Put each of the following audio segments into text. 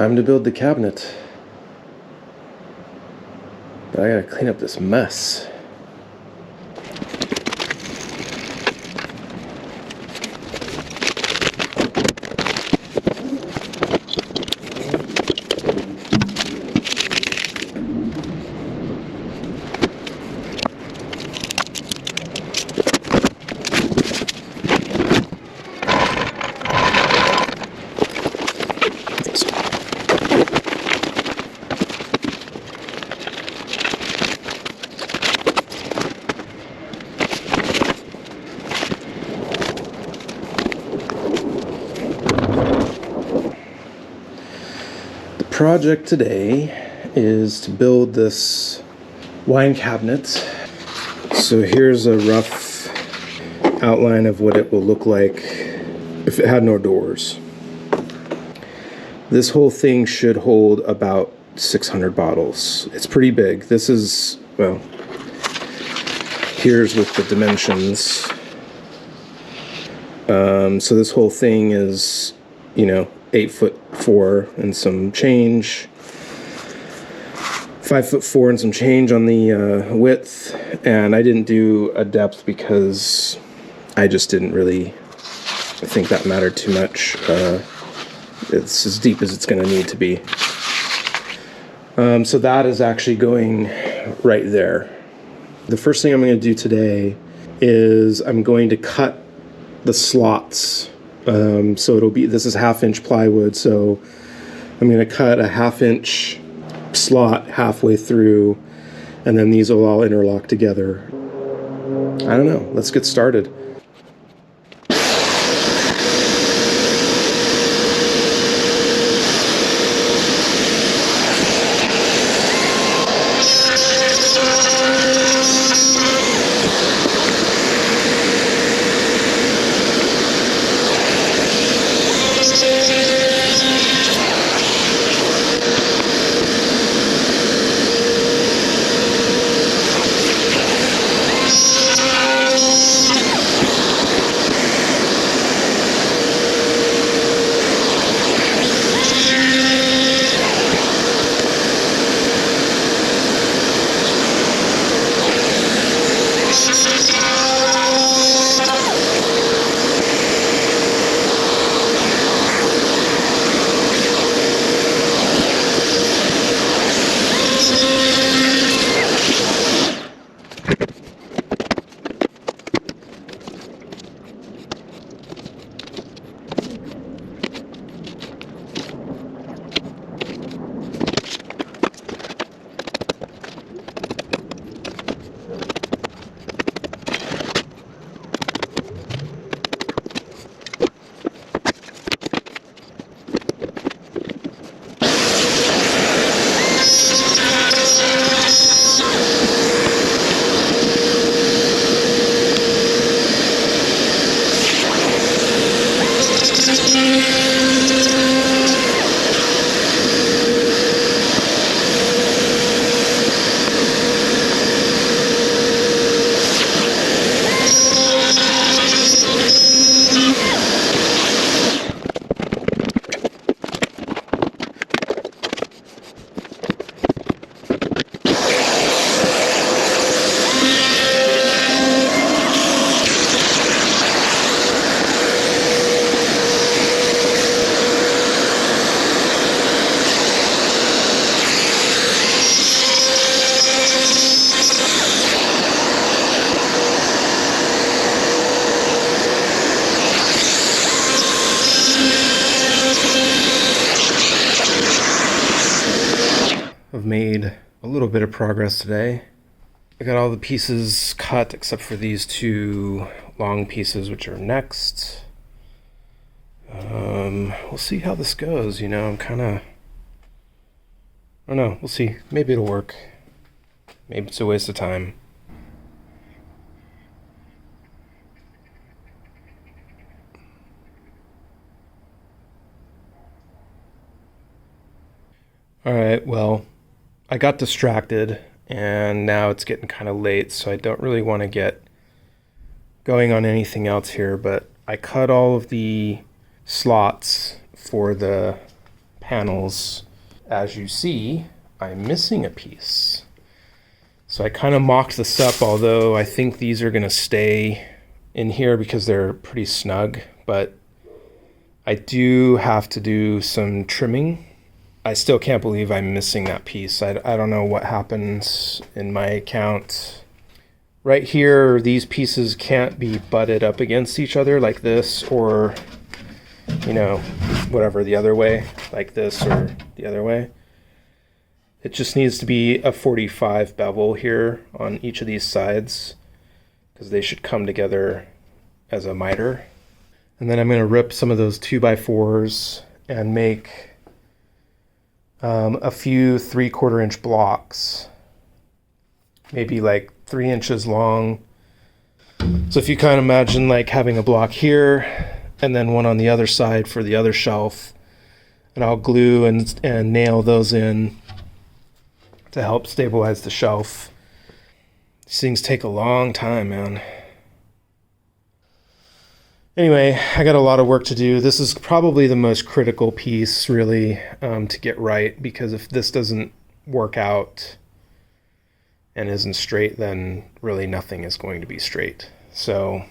Time to build the cabinet. But I gotta clean up this mess. Project today is to build this wine cabinet. So here's a rough outline of what it will look like if it had no doors. This whole thing should hold about 600 bottles. It's pretty big. This is, well, here's with the dimensions. So this whole thing is, 8'4" and some change, 5'4" and some change on the width, and I didn't do a depth because I just didn't really think that mattered too much. It's as deep as it's going to need to be. So that is actually going right there. The first thing I'm going to do today is I'm going to cut the slots. So it'll be, this is 1/2" plywood, so I'm going to cut a 1/2" slot halfway through, and then these will all interlock together. I don't know, let's get started. I've made a little bit of progress today. I got all the pieces cut except for these two long pieces, which are next. We'll see how this goes. I'm kind of, I don't know, we'll see. Maybe it'll work. Maybe it's a waste of time. Alright, well, I got distracted and now it's getting kind of late, so I don't really want to get going on anything else here, but I cut all of the slots for the panels. As you see, I'm missing a piece. So I kind of mocked this up, although I think these are going to stay in here because they're pretty snug, but I do have to do some trimming. I still can't believe I'm missing that piece. I don't know what happens in my account. Right here, these pieces can't be butted up against each other like this, or, you know, whatever, the other way, like this or the other way. It just needs to be a 45 bevel here on each of these sides, because they should come together as a miter. And then I'm going to rip some of those 2x4s and make a few 3/4 inch blocks, maybe like 3 inches long. So if you kind of imagine like having a block here and then one on the other side for the other shelf, and I'll glue and nail those in to help stabilize the shelf. These things take a long time, man. Anyway, I got a lot of work to do. This is probably the most critical piece, really, to get right, because if this doesn't work out and isn't straight, then really nothing is going to be straight. So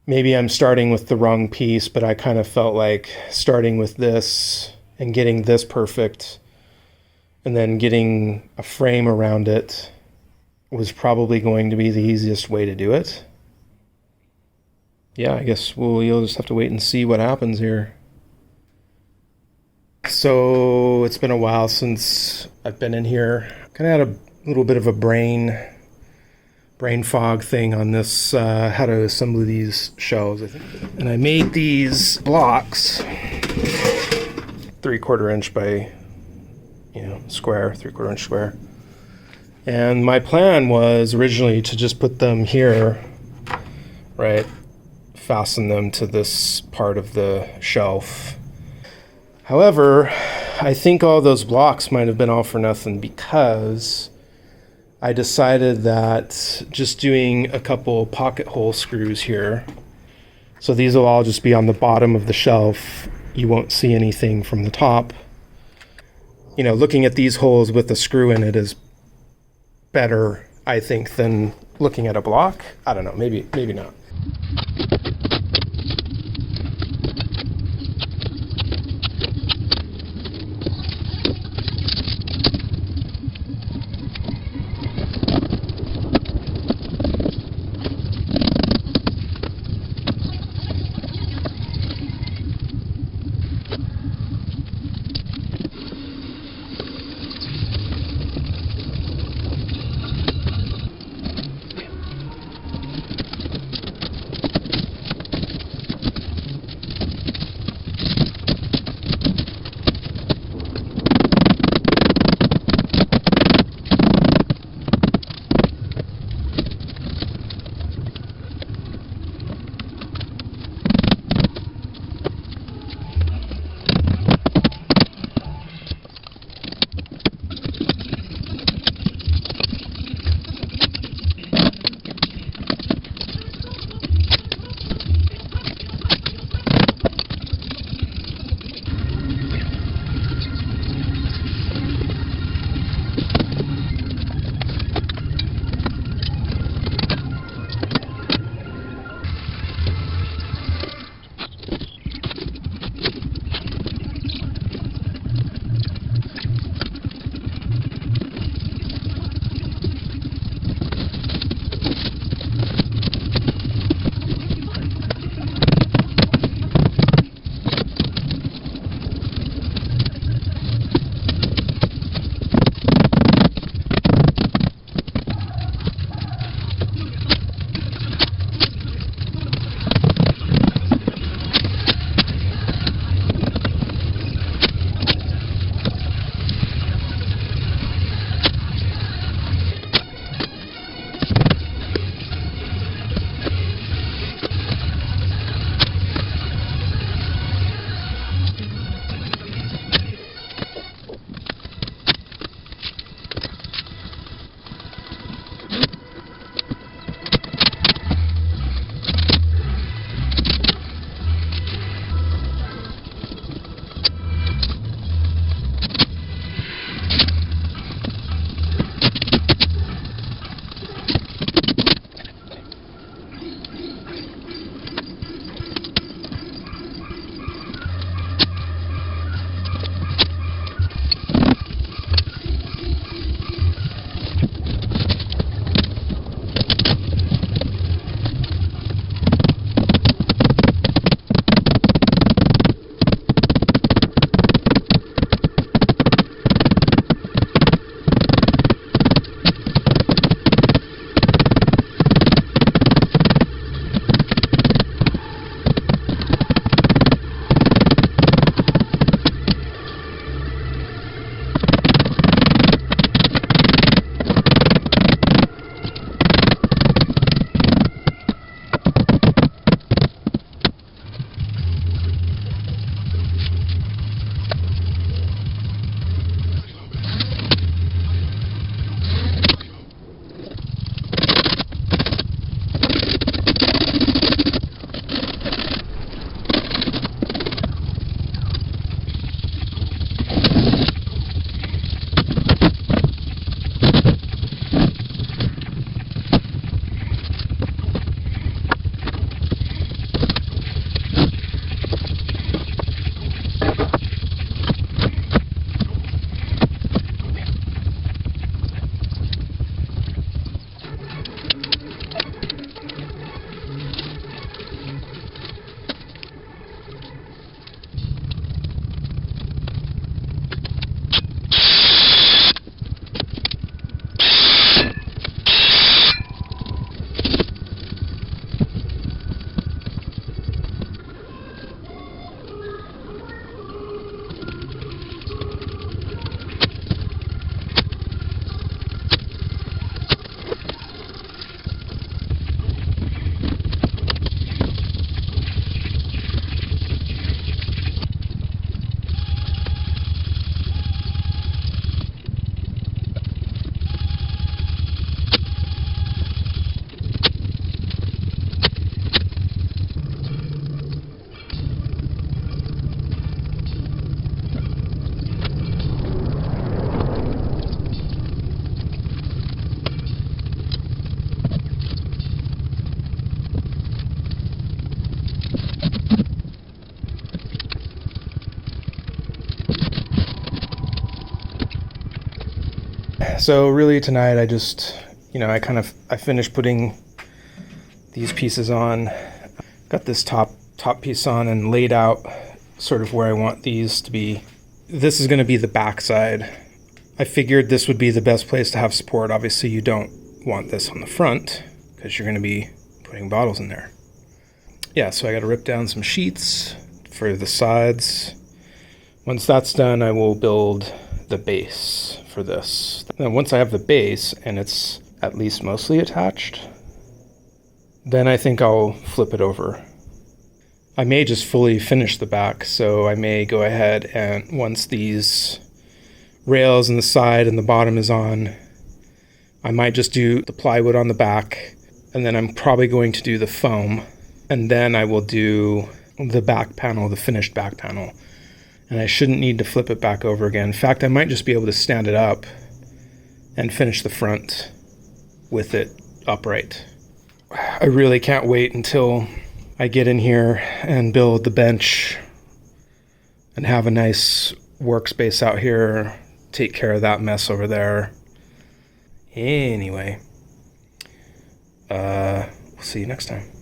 maybe I'm starting with the wrong piece, but I kind of felt like starting with this and getting this perfect and then getting a frame around it was probably going to be the easiest way to do it. Yeah, I guess you'll just have to wait and see what happens here. So it's been a while since I've been in here. Kind of had a little bit of a brain fog thing on this, how to assemble these shelves, I think. And I made these blocks, 3/4 inch by, square, 3/4 inch square. And my plan was originally to just put them here, right? Fasten them to this part of the shelf. However, I think all those blocks might have been all for nothing, because I decided that just doing a couple pocket hole screws here, so these will all just be on the bottom of the shelf. You won't see anything from the top. Looking at these holes with a screw in it is better, I think, than looking at a block. I don't know, maybe not. So really tonight I just, I finished putting these pieces on. Got this top piece on and laid out sort of where I want these to be. This is going to be the back side. I figured this would be the best place to have support. Obviously you don't want this on the front because you're going to be putting bottles in there. Yeah, so I got to rip down some sheets for the sides. Once that's done, I will build the base for this. Then once I have the base and it's at least mostly attached, then I think I'll flip it over. I may just fully finish the back, so I may go ahead and once these rails in the side and the bottom is on, I might just do the plywood on the back, and then I'm probably going to do the foam, and then I will do the back panel, the finished back panel. And I shouldn't need to flip it back over again. In fact, I might just be able to stand it up and finish the front with it upright. I really can't wait until I get in here and build the bench and have a nice workspace out here, take care of that mess over there. Anyway, we'll see you next time.